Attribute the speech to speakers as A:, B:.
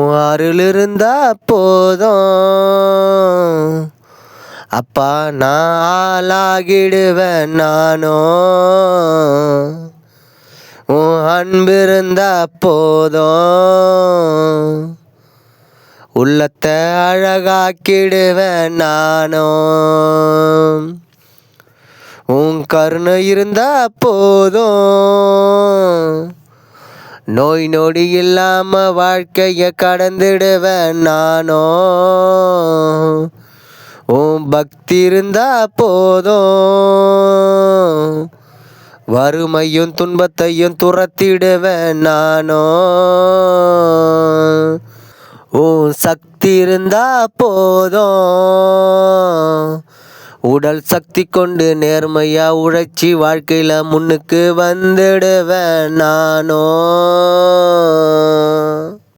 A: உன் அருள் இருந்தா போதும் அப்பா, நான் ஆளாகிடுவேன் நானோ. உன் அன்பு இருந்தா போதும் உள்ளத்தை அழகாக்கிடுவேன் நானோ. உன் கருணை இருந்தா போதும் நோய் நொடி இல்லாம வாழ்க்கைய கடந்துடுவேன் நானோ. உன் பக்தி இருந்தா போதும் வறுமையும் துன்பத்தையும் துரத்திடுவேன் நானோ. உன் சக்தி இருந்தா போதும் உடல் சக்தி கொண்டு நேர்மையா உழைச்சி வாழ்க்கையில முன்னுக்கு வந்துடுவேன் நானோ.